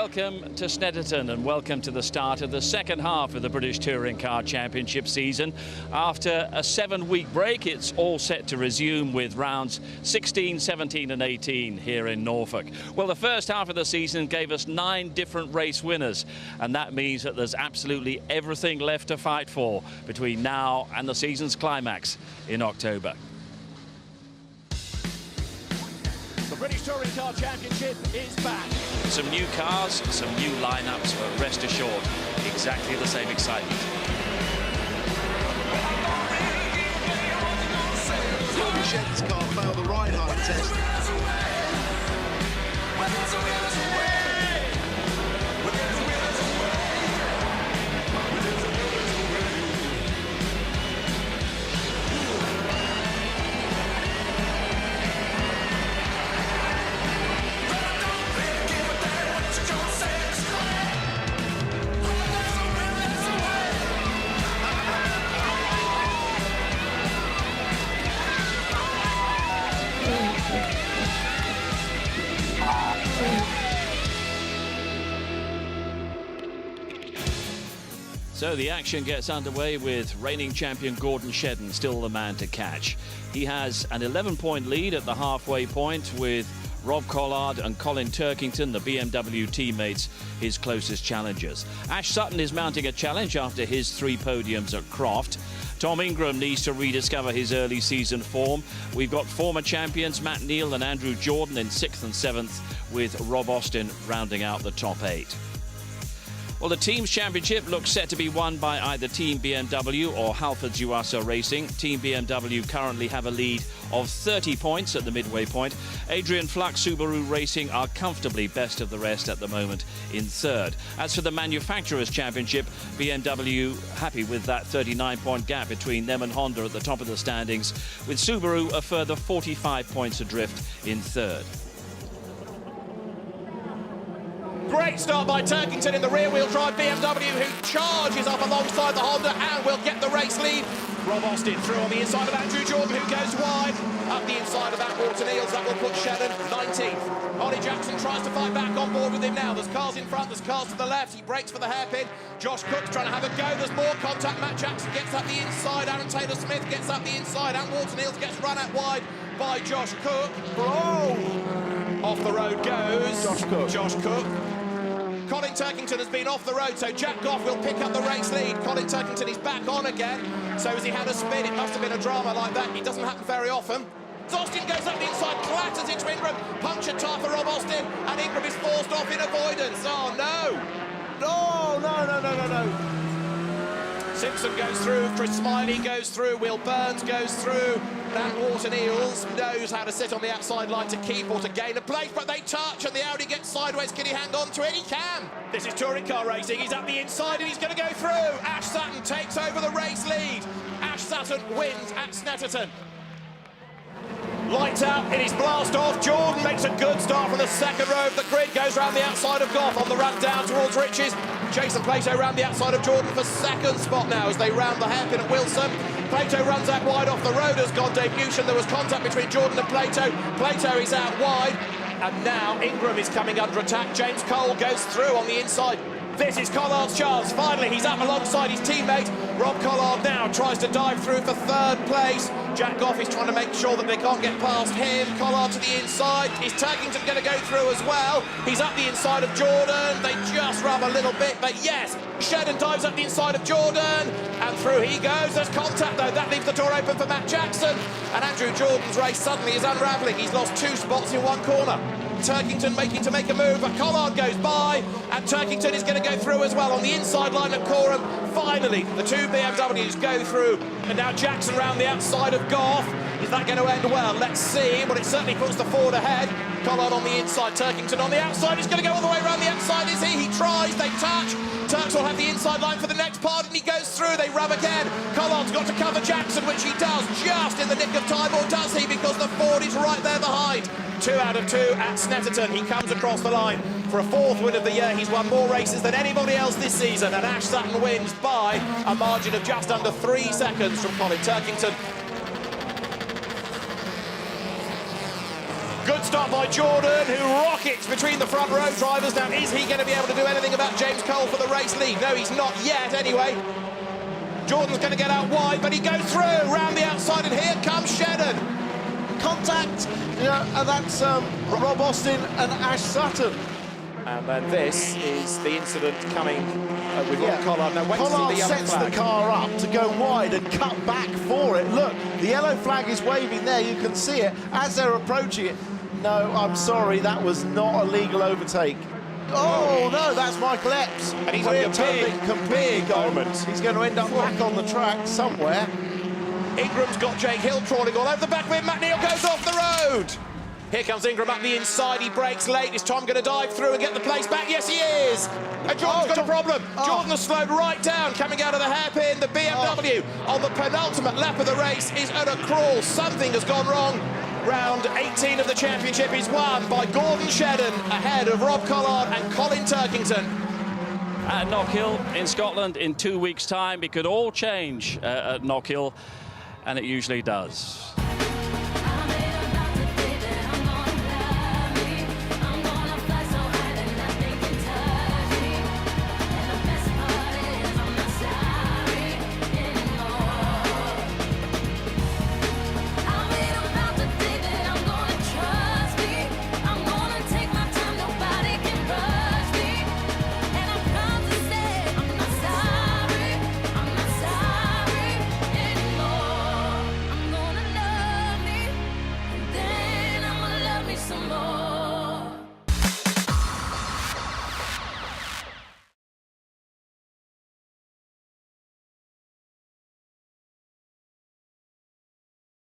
Welcome to Snetterton and welcome to the start of the second half of the British Touring Car Championship season. After a 7-week break, it's all set to resume with rounds 16, 17 and 18 here in Norfolk. Well, the first half of the season gave us 9 different race winners, and that means that there's absolutely everything left to fight for between now and the season's climax in October. The British Touring Car Championship is back. Some new cars, some new lineups, but rest assured, exactly the same excitement. Shedden's car failed the ride height test. So the action gets underway with reigning champion Gordon Shedden still the man to catch. He has an 11-point lead at the halfway point with Rob Collard and Colin Turkington, the BMW teammates, his closest challengers. Ash Sutton is mounting a challenge after his 3 podiums at Croft. Tom Ingram needs to rediscover his early season form. We've got former champions Matt Neal and Andrew Jordan in 6th and 7th, with Rob Austin rounding out the top 8. Well, the Teams Championship looks set to be won by either Team BMW or Halfords Yuasa Racing. Team BMW currently have a lead of 30 points at the midway point. Adrian Fluck Subaru Racing are comfortably best of the rest at the moment in 3rd. As for the Manufacturers Championship, BMW happy with that 39-point gap between them and Honda at the top of the standings, with Subaru a further 45 points adrift in 3rd. Great start by Turkington in the rear-wheel drive BMW, who charges up alongside the Honda and will get the race lead. Rob Austin through on the inside of Andrew Jordan, who goes wide. Up the inside of that Walter Neals, that will put Shedden 19th. Ollie Jackson tries to fight back on board with him now. There's cars in front, there's cars to the left. He breaks for the hairpin. Josh Cook's trying to have a go. There's more contact. Matt Jackson gets up the inside. Aaron Taylor-Smith gets up the inside. And Walter Neals gets run out wide by Josh Cook. Oh! Off the road goes Josh Cook. Colin Turkington has been off the road, so Jack Goff will pick up the race lead. Colin Turkington is back on again. So has he had a spin? It must have been a drama like that. It doesn't happen very often. Austin goes up the inside, clatters into Ingram. Puncture tyre for Rob Austin, and Ingram is forced off in avoidance. Oh, no. No. Simpson goes through, Chris Smiley goes through, Will Burns goes through. That Walter Neals knows how to sit on the outside line to keep or to gain a place, but they touch and the Audi gets sideways. Can he hang on to it? He can. This is touring car racing. He's up the inside and he's going to go through. Ash Sutton takes over the race lead. Ash Sutton wins at Snetterton. Lights out in his blast off. Jordan makes a good start from the second row of the grid, goes round the outside of Goff on the run down towards Riches. Jason Plato round the outside of Jordan for 2nd spot now as they round the hairpin at Wilson. Plato runs out wide off the road as gone Dave Newsham. There was contact between Jordan and Plato. Plato is out wide, and now Ingram is coming under attack. James Cole goes through on the inside. This is Collard's chance. Finally, he's up alongside his teammate. Rob Collard now tries to dive through for 3rd place. Jack Goff is trying to make sure that they can't get past him. Collard to the inside. Is Turkington going to go through as well? He's up the inside of Jordan. They just rub a little bit, but yes, Shedden dives up the inside of Jordan, and through he goes. There's contact, though. That leaves the door open for Matt Jackson, and Andrew Jordan's race suddenly is unravelling. He's lost 2 spots in 1 corner. Turkington making to make a move, but Collard goes by, and Turkington is going to go through as well on the inside line at Coram. Finally, the 2 BMWs go through, and now Jackson round the outside of Goff. Is that going to end well? Let's see, but it certainly puts the Ford ahead. Collard on the inside, Turkington on the outside. He's going to go all the way around the outside, is he? He tries, they touch. Turks will have the inside line for the next part, and he goes through. They rub again. Collard's got to cover Jackson, which he does just in the nick of time, or does he? Because the Ford is right there behind. 2 out of 2 at Snetterton. He comes across the line for a 4th win of the year. He's won more races than anybody else this season, and Ash Sutton wins by a margin of just under 3 seconds from Colin Turkington. Good start by Jordan, who rockets between the front row drivers. Now, is he going to be able to do anything about James Cole for the race lead? No, he's not yet, anyway. Jordan's going to get out wide, but he goes through, round the outside, and here comes Shedden. Contact, yeah, and that's Rob Austin and Ash Sutton. And then this is the incident coming with Rob Collard. Now, wait to see Collard the yellow sets flag. the car up to go wide and cut back for it. Look, the yellow flag is waving there. You can see it as they're approaching it. No, I'm sorry, that was not a legal overtake. Oh, no, that's Michael Epps. And he's having a big moment. He's going to end up back on the track somewhere. Ingram's got Jake Hill trawling all over the back of him. McNeil goes off the road. Here comes Ingram up the inside. He breaks late. Is Tom going to dive through and get the place back? Yes, he is. And Jordan's got a problem. Jordan has slowed right down, coming out of the hairpin. The BMW on the penultimate lap of the race is at a crawl. Something has gone wrong. Round 18 of the championship is won by Gordon Shedden, ahead of Rob Collard and Colin Turkington. At Knockhill in Scotland in 2 weeks' time, it could all change at Knockhill, and it usually does.